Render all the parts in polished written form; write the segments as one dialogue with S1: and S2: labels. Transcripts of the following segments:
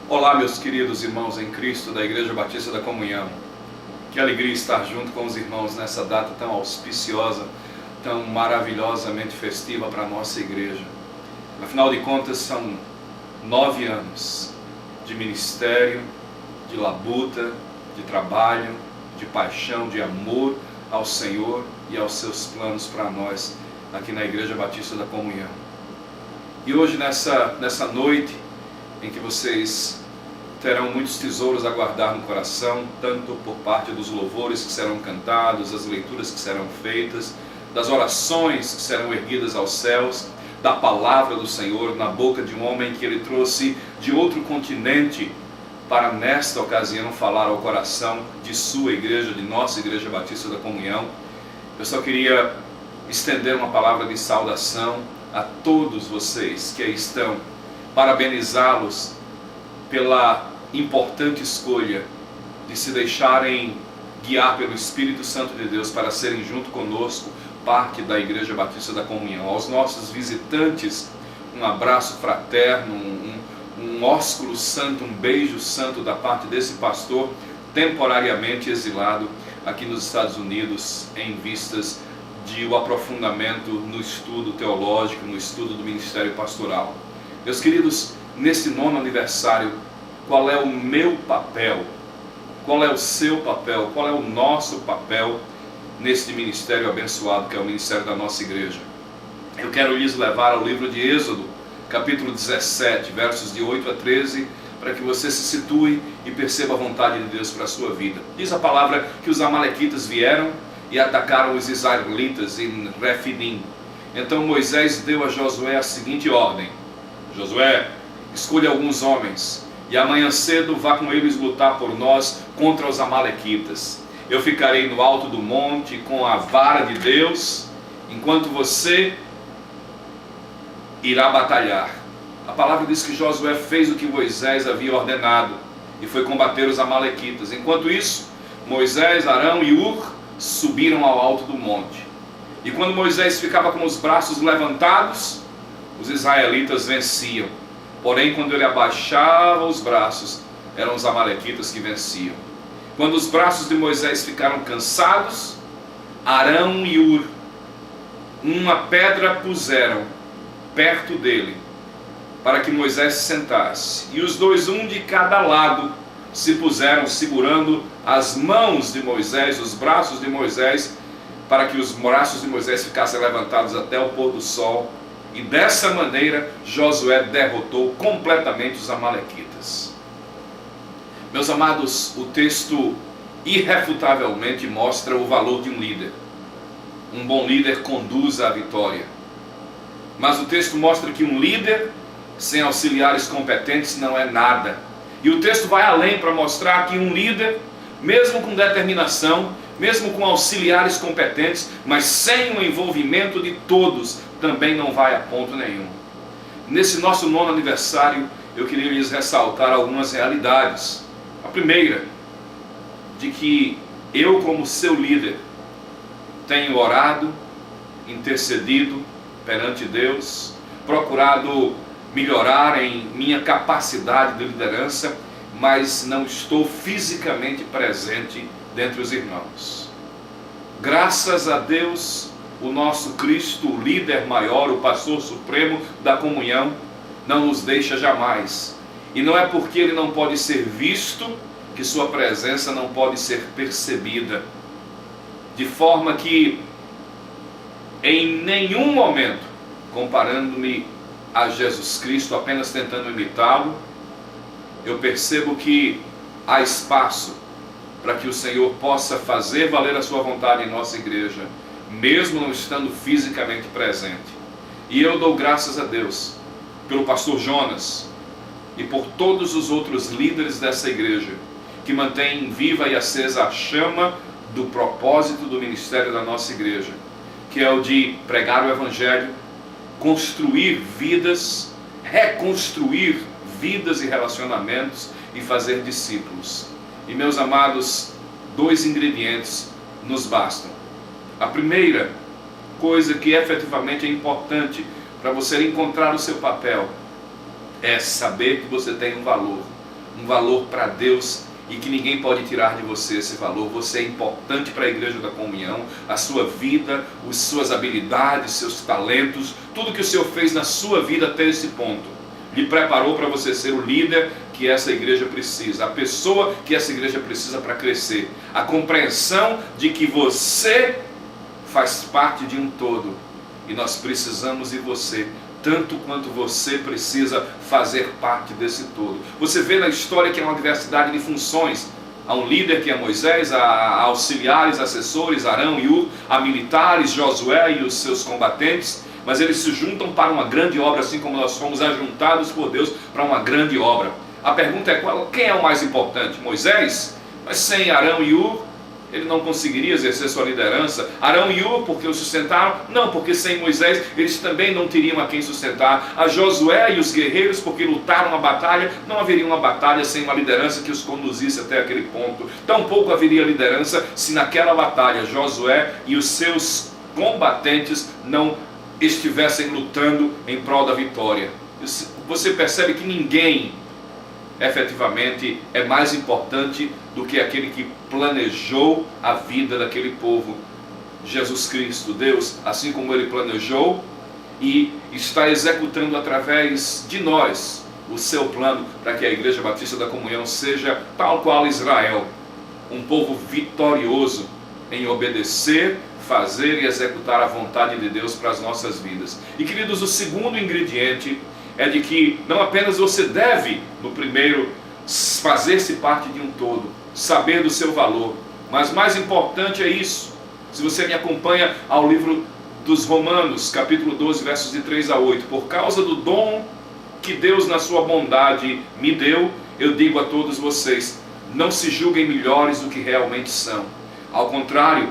S1: Olá, meus queridos irmãos em Cristo da Igreja Batista da Comunhão. Que alegria estar junto com os irmãos nessa data tão auspiciosa, tão maravilhosamente festiva para a nossa igreja. Afinal de contas, são 9 anos de ministério, de labuta, de trabalho, de paixão, de amor ao Senhor e aos seus planos para nós aqui na Igreja Batista da Comunhão. E hoje, nessa noite, em que vocês terão muitos tesouros a guardar no coração, tanto por parte dos louvores que serão cantados, das leituras que serão feitas, das orações que serão erguidas aos céus, da palavra do Senhor na boca de um homem que Ele trouxe de outro continente para nesta ocasião falar ao coração de sua igreja, de nossa Igreja Batista da Comunhão. Eu só queria estender uma palavra de saudação a todos vocês que aí estão, parabenizá-los pela importante escolha de se deixarem guiar pelo Espírito Santo de Deus para serem junto conosco parte da Igreja Batista da Comunhão. Aos nossos visitantes, um abraço fraterno, um ósculo santo, um beijo santo da parte desse pastor temporariamente exilado aqui nos Estados Unidos em vistas de o aprofundamento no estudo teológico, no estudo do ministério pastoral. Meus queridos, nesse 9º aniversário, qual é o meu papel? Qual é o seu papel? Qual é o nosso papel neste ministério abençoado que é o ministério da nossa igreja? Eu quero lhes levar ao livro de Êxodo, capítulo 17, versos de 8 a 13, para que você se situe e perceba a vontade de Deus para a sua vida. Diz a palavra que os amalequitas vieram e atacaram os israelitas em Refidim. Então Moisés deu a Josué a seguinte ordem: Josué, escolha alguns homens e amanhã cedo vá com eles lutar por nós contra os amalequitas. Eu ficarei no alto do monte com a vara de Deus, enquanto você irá batalhar. A palavra diz que Josué fez o que Moisés havia ordenado e foi combater os amalequitas. Enquanto isso, Moisés, Arão e Hur subiram ao alto do monte. E quando Moisés ficava com os braços levantados, os israelitas venciam. Porém, quando ele abaixava os braços, eram os amalequitas que venciam. Quando os braços de Moisés ficaram cansados, Arão e Hur uma pedra puseram perto dele, para que Moisés se sentasse. E os dois, um de cada lado, se puseram segurando as mãos de Moisés, os braços de Moisés, para que os braços de Moisés ficassem levantados até o pôr do sol. E dessa maneira Josué derrotou completamente os amalequitas. Meus amados, o texto irrefutavelmente mostra o valor de um líder. Um bom líder conduz à vitória. Mas o texto mostra que um líder sem auxiliares competentes não é nada. E o texto vai além para mostrar que um líder, mesmo com determinação, mesmo com auxiliares competentes, mas sem o envolvimento de todos, também não vai a ponto nenhum. Nesse nosso 9º aniversário, eu queria lhes ressaltar algumas realidades. A primeira, de que eu, como seu líder, tenho orado, intercedido perante Deus, procurado melhorar em minha capacidade de liderança, mas não estou fisicamente presente dentre os irmãos. Graças a Deus, o nosso Cristo, o líder maior, o pastor supremo da comunhão, não nos deixa jamais. E não é porque ele não pode ser visto que sua presença não pode ser percebida. De forma que, em nenhum momento, comparando-me a Jesus Cristo, apenas tentando imitá-lo, eu percebo que há espaço para que o Senhor possa fazer valer a sua vontade em nossa igreja, mesmo não estando fisicamente presente. E eu dou graças a Deus pelo pastor Jonas e por todos os outros líderes dessa igreja que mantêm viva e acesa a chama do propósito do ministério da nossa igreja, que é o de pregar o Evangelho, construir vidas, reconstruir vidas e relacionamentos e fazer discípulos. E meus amados, 2 ingredientes nos bastam. A primeira coisa que efetivamente é importante para você encontrar o seu papel é saber que você tem um valor. um valor para Deus e que ninguém pode tirar de você esse valor. Você é importante para a Igreja da Comunhão, a sua vida, as suas habilidades, seus talentos, tudo que o Senhor fez na sua vida até esse ponto lhe preparou para você ser o líder que essa igreja precisa, a pessoa que essa igreja precisa para crescer. A compreensão de que você faz parte de um todo e nós precisamos de você, tanto quanto você precisa fazer parte desse todo. Você vê na história que há uma diversidade de funções. Há um líder que é Moisés, há auxiliares, assessores, Arão e Hur, há militares, Josué e os seus combatentes, mas eles se juntam para uma grande obra, assim como nós fomos ajuntados por Deus para uma grande obra. A pergunta é quem é o mais importante? Moisés? Mas sem Arão e Hur, ele não conseguiria exercer sua liderança. Arão e Hur, porque o sustentaram? Não, porque sem Moisés eles também não teriam a quem sustentar. A Josué e os guerreiros, porque lutaram a batalha, não haveria uma batalha sem uma liderança que os conduzisse até aquele ponto. Tampouco haveria liderança se naquela batalha Josué e os seus combatentes não estivessem lutando em prol da vitória. Você percebe que ninguém efetivamente é mais importante do que aquele que planejou a vida daquele povo. Jesus Cristo, Deus, assim como Ele planejou e está executando através de nós o seu plano para que a Igreja Batista da Comunhão seja tal qual Israel, um povo vitorioso em obedecer, fazer e executar a vontade de Deus para as nossas vidas. E queridos, o segundo ingrediente é de que não apenas você deve, no primeiro, fazer-se parte de um todo, saber do seu valor, mas mais importante é isso. Se você me acompanha ao livro dos Romanos, capítulo 12, versos de 3 a 8, por causa do dom que Deus na sua bondade me deu, eu digo a todos vocês, não se julguem melhores do que realmente são. Ao contrário,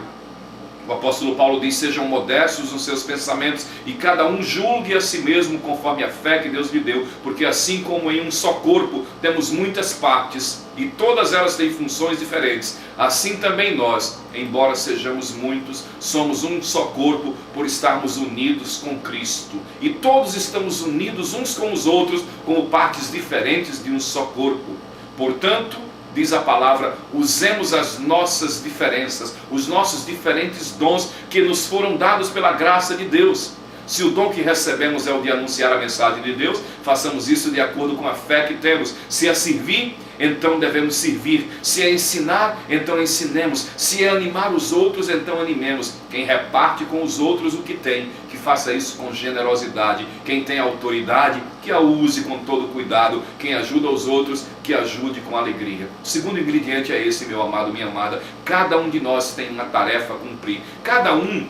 S1: o apóstolo Paulo diz, sejam modestos nos seus pensamentos e cada um julgue a si mesmo conforme a fé que Deus lhe deu, porque assim como em um só corpo temos muitas partes e todas elas têm funções diferentes, assim também nós, embora sejamos muitos, somos um só corpo por estarmos unidos com Cristo. E todos estamos unidos uns com os outros como partes diferentes de um só corpo. Portanto, diz a palavra, usemos as nossas diferenças, os nossos diferentes dons que nos foram dados pela graça de Deus. Se o dom que recebemos é o de anunciar a mensagem de Deus, façamos isso de acordo com a fé que temos. Se é servir, então devemos servir. Se é ensinar, então ensinemos. Se é animar os outros, então animemos. Quem reparte com os outros o que tem, que faça isso com generosidade. Quem tem autoridade, que a use com todo cuidado. Quem ajuda os outros, que ajude com alegria. O segundo ingrediente é esse, meu amado, minha amada. Cada um de nós tem uma tarefa a cumprir. Cada um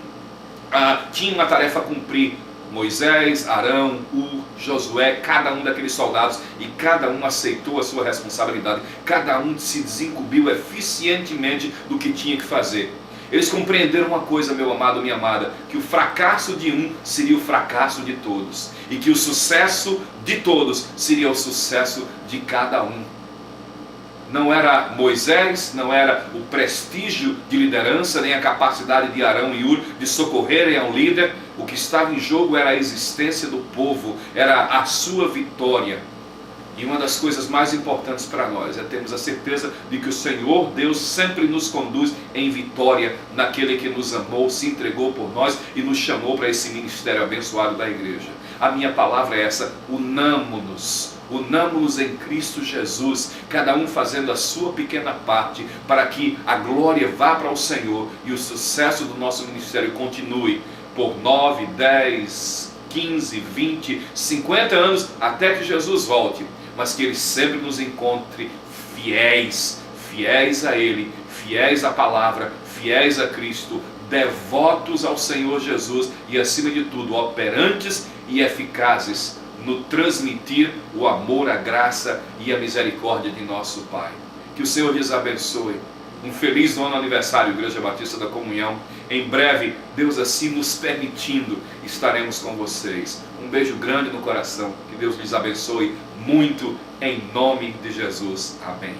S1: tinha uma tarefa a cumprir. Moisés, Arão, Hur, Josué, cada um daqueles soldados, e cada um aceitou a sua responsabilidade, cada um se desincumbiu eficientemente do que tinha que fazer. Eles compreenderam uma coisa, meu amado, minha amada, que o fracasso de um seria o fracasso de todos, e que o sucesso de todos seria o sucesso de cada um. Não era Moisés, não era o prestígio de liderança, nem a capacidade de Arão e Hur de socorrerem a um líder. O que estava em jogo era a existência do povo, era a sua vitória. E uma das coisas mais importantes para nós é termos a certeza de que o Senhor Deus sempre nos conduz em vitória naquele que nos amou, se entregou por nós e nos chamou para esse ministério abençoado da igreja. A minha palavra é essa, unamo-nos em Cristo Jesus, cada um fazendo a sua pequena parte, para que a glória vá para o Senhor e o sucesso do nosso ministério continue por 9, 10, 15, 20, 50 anos, até que Jesus volte, mas que Ele sempre nos encontre fiéis a Ele, fiéis à palavra, fiéis a Cristo, devotos ao Senhor Jesus e, acima de tudo, operantes e eficazes no transmitir o amor, a graça e a misericórdia de nosso Pai. Que o Senhor lhes abençoe. Um feliz 9º aniversário, Igreja Batista da Comunhão. Em breve, Deus assim nos permitindo, estaremos com vocês. Um beijo grande no coração. Que Deus lhes abençoe muito, em nome de Jesus. Amém.